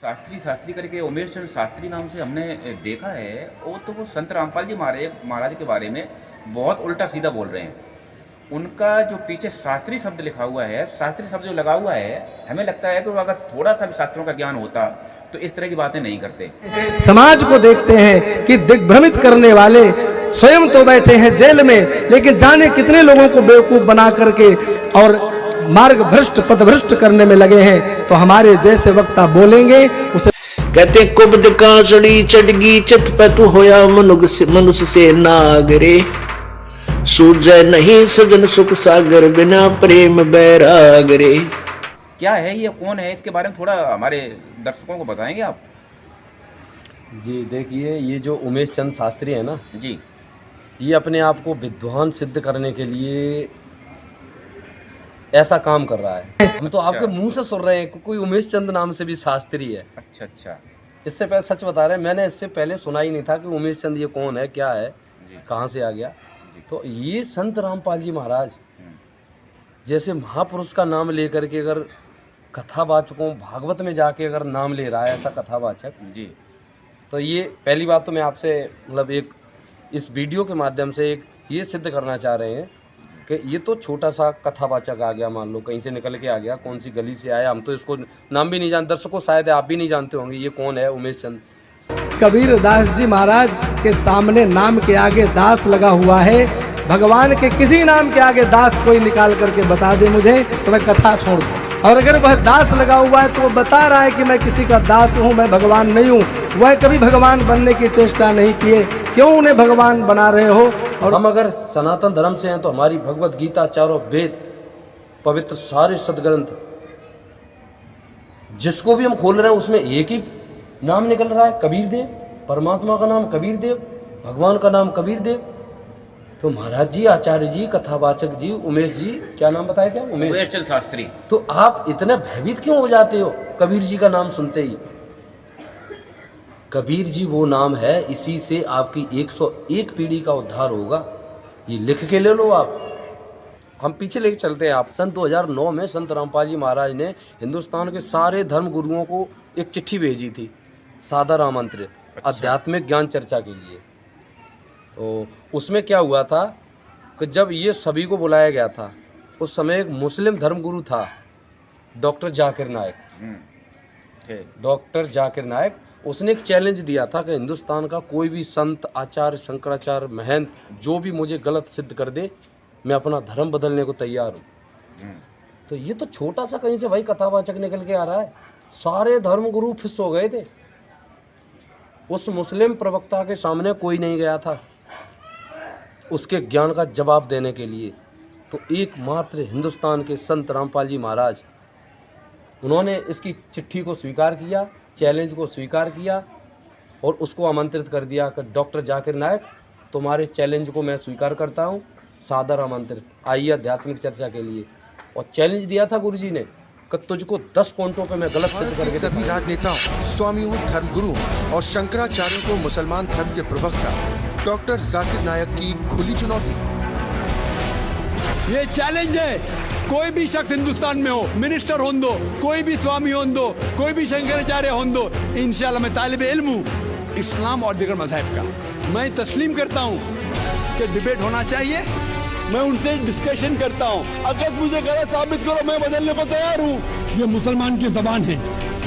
शास्त्री शास्त्री करके उमेश चंद्र शास्त्री नाम से हमने देखा है। वो संत रामपाल जी महाराज के बारे में बहुत उल्टा सीधा बोल रहे हैं। उनका जो पीछे शास्त्री शब्द लिखा हुआ है, शास्त्री शब्द जो लगा हुआ है, हमें लगता है कि वो अगर थोड़ा सा भी शास्त्रों का ज्ञान होता तो इस तरह की बातें नहीं करते। समाज को देखते हैं कि दिग्भ्रमित करने वाले स्वयं तो बैठे हैं जेल में, लेकिन जाने कितने लोगों को बेवकूफ बना करके और मार्ग भ्रष्ट पथ भ्रष्ट करने में लगे हैं। तो हमारे जैसे वक्ता बोलेंगे उसे कहते कुब्द कांसड़ी चढ़गी चित पे तू होया मनुष्य से नागरे, सूझे नहीं सजन सुख सागर बिना प्रेम बैरागरे। क्या है ये, कौन है, इसके बारे में थोड़ा हमारे दर्शकों को बताएंगे आप? जी देखिए, ये जो उमेश चंद्र शास्त्री है ना जी, ये अपने आप को विद्वान सिद्ध करने के लिए ऐसा काम कर रहा है। हम तो आपके मुंह से सुन रहे हैं कि कोई उमेश चंद्र नाम से भी शास्त्री है। अच्छा अच्छा। इससे पहले सच बता रहे हैं, मैंने इससे पहले सुना ही नहीं था कि उमेश चंद्र ये कौन है, क्या है, कहाँ से आ गया। तो ये संत रामपाल जी महाराज जैसे महापुरुष का नाम लेकर के अगर कथावाचकों भागवत में जाके अगर नाम ले रहा है ऐसा कथावाचक जी, तो ये पहली बात तो मैं आपसे मतलब एक इस वीडियो के माध्यम से एक ये सिद्ध करना चाह रहे हैं कि ये तो छोटा सा कथावाचक आ गया, मान लो कहीं से निकल के आ गया, कौन सी गली से आया, हम तो इसको नाम भी नहीं जानते, दर्शकों शायद आप भी नहीं जानते होंगे ये कौन है उमेश चंद्र। कबीर दास जी महाराज के सामने नाम के आगे दास लगा हुआ है। भगवान के किसी नाम के आगे दास कोई निकाल करके बता दे मुझे तो मैं कथा छोड़ दूं। और अगर वह दास लगा हुआ है तो वो बता रहा है कि मैं किसी का दास हूँ, मैं भगवान नहीं हूँ। वह कभी भगवान बनने की चेष्टा नहीं किए, क्यों उन्हें भगवान बना रहे हो? और हम अगर सनातन धर्म से हैं तो हमारी भगवत गीता, चारों वेद, पवित्र सारे सदग्रंथ जिसको भी हम खोल रहे हैं उसमें एक ही नाम निकल रहा है, कबीर देव। परमात्मा का नाम कबीर देव, भगवान का नाम कबीर देव। तो महाराज जी, आचार्य जी, कथावाचक जी, उमेश जी, क्या नाम बताए थे? उमेश चंद्र शास्त्री। तो आप इतने भयभीत क्यों हो जाते हो कबीर जी का नाम सुनते ही? कबीर जी वो नाम है, इसी से आपकी 101 पीढ़ी का उद्धार होगा। ये लिख के ले लो आप। हम पीछे लेके चलते हैं आप। सन 2009 में संत रामपाल जी महाराज ने हिंदुस्तान के सारे धर्म गुरुओं को एक चिट्ठी भेजी थी, सादर आमंत्रित, आध्यात्मिक ज्ञान चर्चा के लिए। तो उसमें क्या हुआ था कि जब ये सभी को बुलाया गया था, उस समय एक मुस्लिम धर्मगुरु था, डॉक्टर जाकिर नायक। डॉक्टर जाकिर नायक, उसने एक चैलेंज दिया था कि हिंदुस्तान का कोई भी संत, आचार्य, शंकराचार्य, महंत जो भी मुझे गलत सिद्ध कर दे, मैं अपना धर्म बदलने को तैयार हूँ। तो ये तो छोटा सा कहीं से भाई कथावाचक निकल के आ रहा है। सारे धर्मगुरु फिस हो गए थे। उस मुस्लिम प्रवक्ता के सामने कोई नहीं गया था उसके ज्ञान का जवाब देने के लिए। तो एकमात्र हिंदुस्तान के संत रामपाल जी महाराज, उन्होंने इसकी चिट्ठी को स्वीकार किया, चैलेंज को स्वीकार किया और उसको आमंत्रित कर दिया कि डॉक्टर जाकिर नायक, तुम्हारे चैलेंज को मैं स्वीकार करता हूँ, सादर आमंत्रित, आइए आध्यात्मिक चर्चा के लिए। और चैलेंज दिया था गुरुजी ने कि तुझको 10 पॉइंटों पे मैं गलत सिद्ध करके सभी राजनेताओं, स्वामियों, धर्मगुरुओं और शंकराचार्यों को मुसलमान धर्म के प्रवक्ता डॉक्टर जाकिर नायक की खुली चुनौती। ये चैलेंज है, कोई भी शख्स हिंदुस्तान में हो, मिनिस्टर हों दो, कोई भी स्वामी हों दो, कोई भी शंकराचार्य हों दो, इंशाल्लाह मैं तालिब इल्म हूँ इस्लाम और दीगर मज़हब का। मैं तस्लीम करता हूँ कि डिबेट होना चाहिए, मैं उनसे डिस्कशन करता हूँ। अगर मुझे गलत साबित करो, मैं बदलने को तैयार हूँ। ये मुसलमान की जबान है,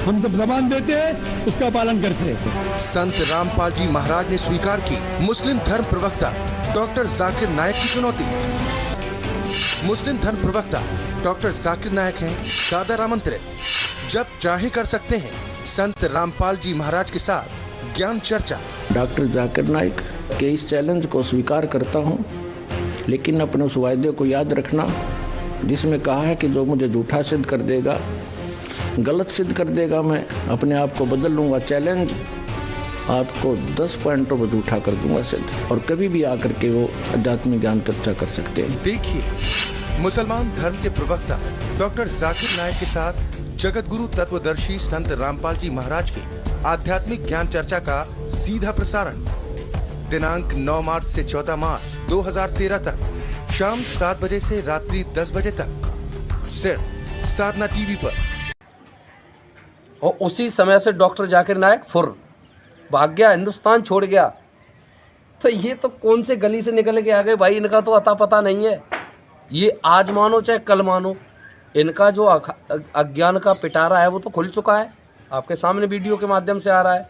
हम जब जबान देते हैं उसका पालन करते हैं। संत रामपाल जी महाराज ने स्वीकार की मुस्लिम धर्म प्रवक्ता डॉक्टर जाकिर नायक की चुनौती। मुस्लिम धर्म प्रवक्ता डॉक्टर जाकिर नायक हैं सादर आमंत्रित, जब चाहे कर सकते हैं संत रामपाल जी महाराज के साथ ज्ञान चर्चा। डॉक्टर जाकिर नायक के इस चैलेंज को स्वीकार करता हूँ, लेकिन अपने उस वायदे को याद रखना जिसमें कहा है कि जो मुझे झूठा सिद्ध कर देगा, गलत सिद्ध कर देगा, मैं अपने आप को बदल लूँगा। चैलेंज, आपको 10 पॉइंटों पर झूठा कर दूंगा सिद्ध, और कभी भी आकर के वो आध्यात्मिक ज्ञान चर्चा कर सकते हैं। देखिए, मुसलमान धर्म के प्रवक्ता डॉक्टर जाकिर नायक के साथ जगत गुरु तत्वदर्शी संत रामपाल जी महाराज की आध्यात्मिक ज्ञान चर्चा का सीधा प्रसारण दिनांक 9 मार्च से 14 मार्च 2013 तक शाम 7 बजे से रात्रि 10 बजे तक सिर्फ साधना टीवी पर। और उसी समय से डॉक्टर जाकिर नायक फुर भाग गया, हिंदुस्तान छोड़ गया। तो ये तो कौन से गली से निकल के आ गए भाई, इनका तो अता पता नहीं है। ये आज मानो चाहे कल मानो, इनका जो अज्ञान का पिटारा है वो तो खुल चुका है, आपके सामने वीडियो के माध्यम से आ रहा है।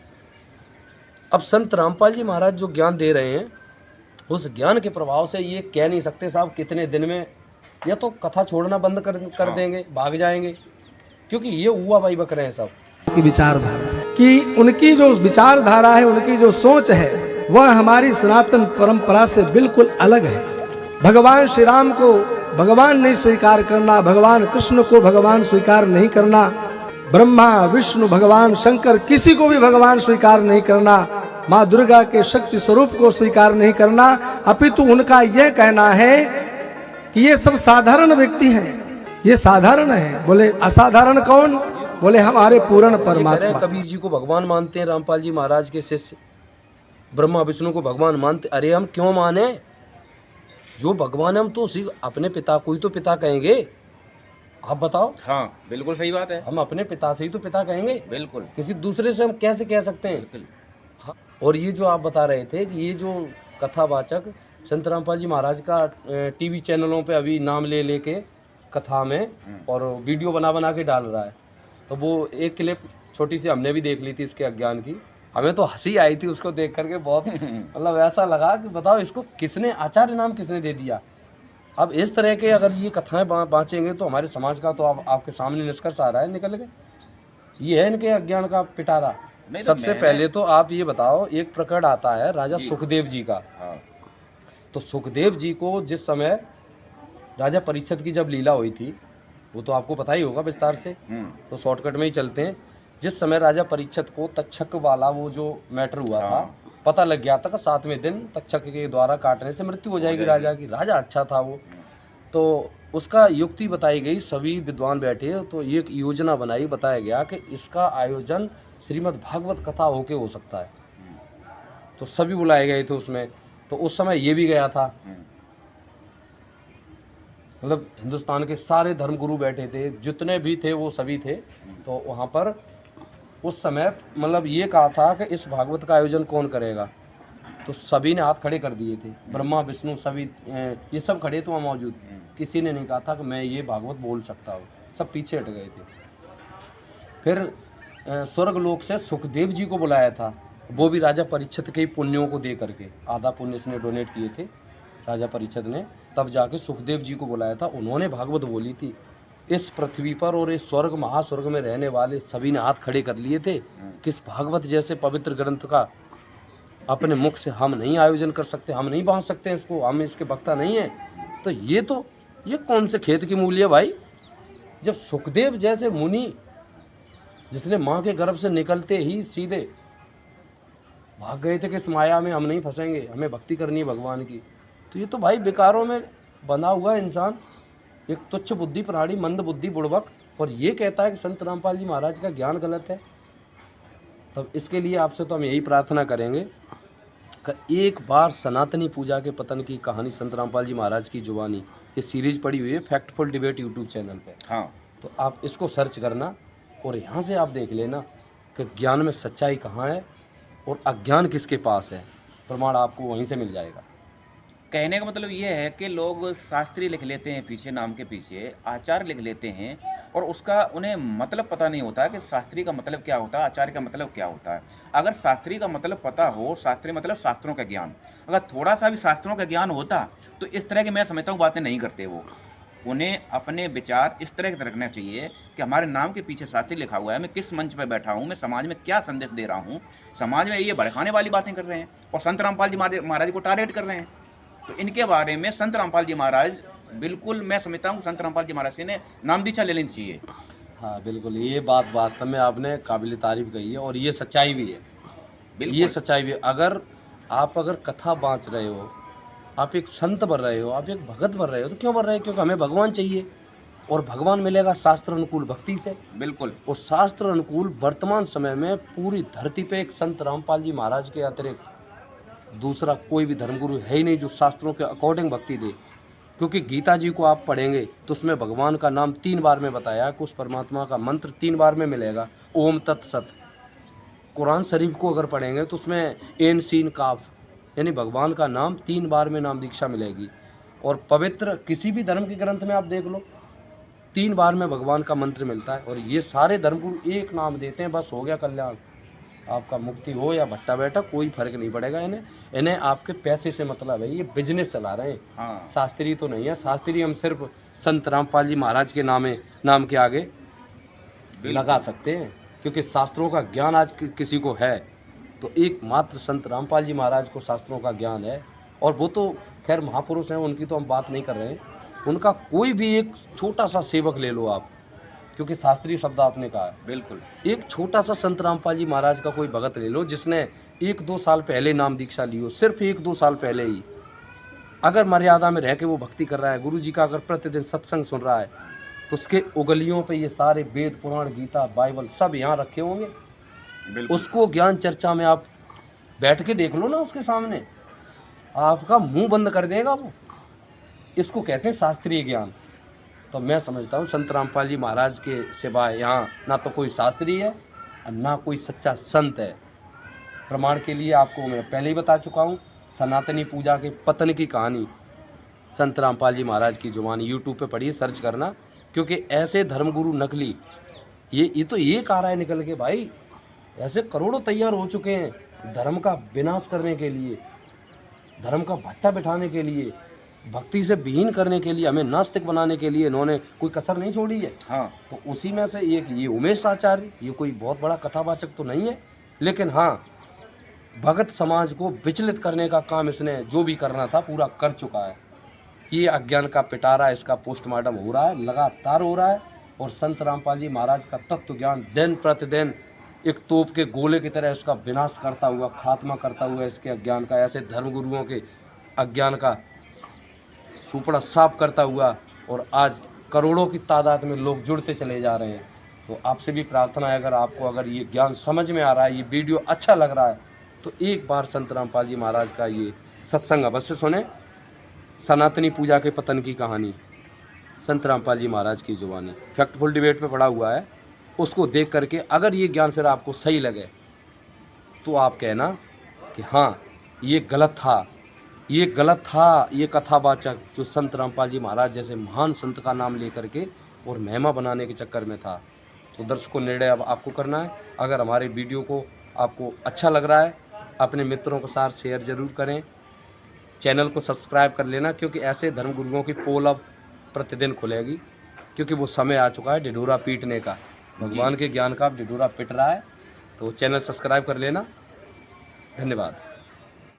अब संत रामपाल जी महाराज जो ज्ञान दे रहे हैं, उस ज्ञान के प्रभाव से ये कह नहीं सकते साहब कितने दिन में या तो कथा छोड़ना बंद कर देंगे, भाग जाएंगे, क्योंकि ये हुआ भाई बक रहे हैं सब की विचारधारा से, कि उनकी जो विचारधारा है, उनकी जो सोच है, वह हमारी सनातन परंपरा से बिल्कुल अलग है। भगवान श्री राम को भगवान नहीं स्वीकार करना, भगवान कृष्ण को भगवान स्वीकार नहीं करना, ब्रह्मा विष्णु भगवान शंकर किसी को भी भगवान स्वीकार नहीं करना, माँ दुर्गा के शक्ति स्वरूप को स्वीकार नहीं करना, अपितु उनका यह कहना है कि ये सब साधारण व्यक्ति हैं, ये साधारण है। बोले असाधारण कौन? बोले हमारे पूर्ण परमात्मा। कबीर जी को भगवान मानते हैं, रामपाल जी महाराज के शिष्य ब्रह्मा विष्णु को भगवान मानते। अरे हम क्यों माने? जो भगवान है हम तो उसी अपने पिता को ही तो पिता कहेंगे, आप बताओ। हाँ बिल्कुल सही बात है, हम अपने पिता से ही तो पिता कहेंगे, बिल्कुल। किसी दूसरे से हम कैसे कह सकते हैं? बिल्कुल। हाँ, और ये जो आप बता रहे थे कि ये जो कथावाचक संत रामपाल जी महाराज का टीवी चैनलों पे अभी नाम ले लेके कथा में और वीडियो बना के डाल रहा है, तो वो एक क्लिप छोटी सी हमने भी देख ली थी इसके अज्ञान की। हमें तो हंसी आई थी उसको देख करके, बहुत मतलब ऐसा लगा कि बताओ इसको किसने आचार्य नाम किसने दे दिया। अब इस तरह के अगर ये कथाएं बाँचेंगे तो हमारे समाज का तो आपके सामने निष्कर्ष आ रहा है निकल के, ये है इनके अज्ञान का पिटारा। सबसे पहले तो आप ये बताओ, एक प्रकरण आता है राजा सुखदेव जी का। तो सुखदेव जी को जिस समय राजा परीक्षित की जब लीला हुई थी, वो तो आपको पता ही होगा विस्तार से, तो शॉर्टकट में ही चलते हैं। जिस समय राजा परीक्षित को तक्षक वाला वो जो मैटर हुआ था, पता लग गया था कि 7वें दिन तक्षक के द्वारा काटने से मृत्यु हो जाएगी राजा की। राजा अच्छा था वो, तो उसका युक्ति बताई गई, सभी विद्वान बैठे तो एक योजना बनाई, बताया गया कि इसका आयोजन श्रीमद् भागवत कथा होके हो सकता है। तो सभी बुलाए गए थे उसमें, तो उस समय ये भी गया था, मतलब हिंदुस्तान के सारे धर्मगुरु बैठे थे, जितने भी थे वो सभी थे। तो वहाँ पर उस समय मतलब ये कहा था कि इस भागवत का आयोजन कौन करेगा, तो सभी ने हाथ खड़े कर दिए थे, ब्रह्मा विष्णु सभी ये सब खड़े थे वहाँ मौजूद। किसी ने नहीं कहा था कि मैं ये भागवत बोल सकता हूँ, सब पीछे हट गए थे। फिर स्वर्ग लोक से सुखदेव जी को बुलाया था, वो भी राजा परीक्षित के पुण्यों को दे करके, आधा पुण्य इसने डोनेट किए थे राजा परीक्षित ने, तब जाके सुखदेव जी को बुलाया था, उन्होंने भागवत बोली थी। इस पृथ्वी पर और इस स्वर्ग महास्वर्ग में रहने वाले सभी ने हाथ खड़े कर लिए थे कि इस भागवत जैसे पवित्र ग्रंथ का अपने मुख से हम नहीं आयोजन कर सकते, हम नहीं बांध सकते इसको, हम इसके वक्ता नहीं हैं। तो ये कौन से खेत की मूल्य है भाई, जब सुखदेव जैसे मुनि जिसने माँ के गर्भ से निकलते ही सीधे भाग गए थे कि इस माया में हम नहीं फंसेंगे, हमें भक्ति करनी है भगवान की। तो ये तो भाई विकारों में बना हुआ इंसान, एक तुच्छ बुद्धि प्राणी, मंद बुद्धि बुड़बक, और ये कहता है कि संत रामपाल जी महाराज का ज्ञान गलत है। तब इसके लिए आपसे तो हम यही प्रार्थना करेंगे कि एक बार सनातनी पूजा के पतन की कहानी संत रामपाल जी महाराज की जुबानी, ये सीरीज पड़ी हुई है फैक्टफुल डिबेट यूट्यूब चैनल पे। हाँ, तो आप इसको सर्च करना और यहाँ से आप देख लेना कि ज्ञान में सच्चाई कहाँ है और अज्ञान किसके पास है, प्रमाण आपको वहीं से मिल जाएगा। कहने का मतलब ये है कि लोग शास्त्री लिख लेते हैं पीछे, नाम के पीछे आचार्य लिख लेते हैं, और उसका उन्हें मतलब पता नहीं होता कि शास्त्री का मतलब क्या होता है, आचार्य का मतलब क्या होता है। अगर शास्त्री का मतलब पता हो, शास्त्री मतलब शास्त्रों का ज्ञान, अगर थोड़ा सा भी शास्त्रों का ज्ञान होता तो इस तरह की मैं समझता हूँ बातें नहीं करते वो। उन्हें अपने विचार इस तरह से रखना चाहिए कि हमारे नाम के पीछे शास्त्री लिखा हुआ है, मैं किस मंच पर बैठा हूँ, मैं समाज में क्या संदेश दे रहा हूँ। समाज में ये भड़काने वाली बातें कर रहे हैं और संत रामपाल जी महाराज को टारगेट कर रहे हैं, तो इनके बारे में संत रामपाल जी महाराज, बिल्कुल मैं समझता हूँ संत रामपाल जी महाराज से ने नाम दीक्षा ले लेनी चाहिए। हाँ बिल्कुल, ये बात वास्तव में आपने काबिल तारीफ कही है और ये सच्चाई भी है, ये सच्चाई भी है। अगर कथा बाँच रहे हो, आप एक संत बन रहे हो, आप एक भगत बन रहे हो, तो क्यों बन रहे हो? क्योंकि हमें भगवान चाहिए और भगवान मिलेगा शास्त्र अनुकूल भक्ति से। बिल्कुल, और शास्त्र अनुकूल वर्तमान समय में पूरी धरती पे एक संत रामपाल जी महाराज के अतिरिक्त दूसरा कोई भी धर्मगुरु है ही नहीं जो शास्त्रों के अकॉर्डिंग भक्ति दे। क्योंकि गीता जी को आप पढ़ेंगे तो उसमें भगवान का नाम 3 बार में बताया कि उस परमात्मा का मंत्र 3 बार में मिलेगा, ओम तत्सत। कुरान शरीफ को अगर पढ़ेंगे तो उसमें एन सीन काफ यानी भगवान का नाम 3 बार में नाम दीक्षा मिलेगी। और पवित्र किसी भी धर्म के ग्रंथ में आप देख लो 3 बार में भगवान का मंत्र मिलता है। और ये सारे धर्मगुरु एक नाम देते हैं, बस हो गया कल्याण। आपका मुक्ति हो या भट्टा बैठा कोई फर्क नहीं पड़ेगा। इन्हें आपके पैसे से मतलब है, ये बिजनेस चला रहे हैं। हाँ। शास्त्री तो नहीं है, शास्त्री हम सिर्फ संत रामपाल जी महाराज के नाम के आगे लगा सकते हैं, क्योंकि शास्त्रों का ज्ञान आज किसी को है तो एकमात्र संत रामपाल जी महाराज को शास्त्रों का ज्ञान है। और वो तो खैर महापुरुष हैं, उनकी तो हम बात नहीं कर रहे हैं। उनका कोई भी एक छोटा सा सेवक ले लो आप, क्योंकि शास्त्रीय शब्द आपने कहा है, बिल्कुल। एक छोटा सा संत रामपाल जी महाराज का कोई भगत ले लो जिसने 1-2 साल पहले नाम दीक्षा ली हो, सिर्फ 1-2 साल पहले ही, अगर मर्यादा में रह के वो भक्ति कर रहा है, गुरु जी का अगर प्रतिदिन सत्संग सुन रहा है, तो उसके उंगलियों पे ये सारे वेद पुराण गीता बाइबल सब यहाँ रखे होंगे। उसको ज्ञान चर्चा में आप बैठ के देख लो ना, उसके सामने आपका मुंह बंद कर देगा वो। इसको कहते हैं शास्त्रीय ज्ञान। तो मैं समझता हूँ संत रामपाल जी महाराज के सिवाय यहाँ ना तो कोई शास्त्री है और ना कोई सच्चा संत है। प्रमाण के लिए आपको मैं पहले ही बता चुका हूँ, सनातनी पूजा के पतन की कहानी संत रामपाल जी महाराज की जुबानी यूट्यूब पे पढ़िए, सर्च करना, क्योंकि ऐसे धर्मगुरु नकली ये तो एक आ रहा है निकल के भाई, ऐसे करोड़ों तैयार हो चुके हैं धर्म का विनाश करने के लिए, धर्म का भट्टा बिठाने के लिए, भक्ति से विहीन करने के लिए, हमें नास्तिक बनाने के लिए इन्होंने कोई कसर नहीं छोड़ी है। हाँ। तो उसी में से एक ये उमेश आचार्य, ये कोई बहुत बड़ा कथावाचक तो नहीं है, लेकिन हाँ भगत समाज को विचलित करने का काम इसने जो भी करना था पूरा कर चुका है। ये अज्ञान का पिटारा, इसका पोस्टमार्टम हो रहा है, लगातार हो रहा है। और संत रामपाल जी महाराज का तत्व ज्ञान दिन प्रतिदिन एक तोप के गोले की तरह इसका विनाश करता हुआ, खात्मा करता हुआ इसके अज्ञान का, ऐसे धर्मगुरुओं के अज्ञान का सुपड़ा साफ करता हुआ, और आज करोड़ों की तादाद में लोग जुड़ते चले जा रहे हैं। तो आपसे भी प्रार्थना है, अगर ये ज्ञान समझ में आ रहा है, ये वीडियो अच्छा लग रहा है, तो एक बार संत रामपाल जी महाराज का ये सत्संग अवश्य सुने। सनातनी पूजा के पतन की कहानी संत रामपाल जी महाराज की जुबानी फैक्टफुल डिबेट पे पड़ा हुआ है, उसको देख करके अगर ये ज्ञान फिर आपको सही लगे तो आप कहना कि हाँ ये गलत था, ये कथावाचक जो संत रामपाल जी महाराज जैसे महान संत का नाम लेकर के और महिमा बनाने के चक्कर में था। तो दर्शकों निर्णय अब आपको करना है। अगर हमारे वीडियो को आपको अच्छा लग रहा है, अपने मित्रों के साथ शेयर ज़रूर करें, चैनल को सब्सक्राइब कर लेना, क्योंकि ऐसे धर्मगुरुओं की पोल अब प्रतिदिन खुलेगी, क्योंकि वो समय आ चुका है ढिढोरा पीटने का, भगवान के ज्ञान का ढिढोरा पिट रहा है। तो चैनल सब्सक्राइब कर लेना। धन्यवाद।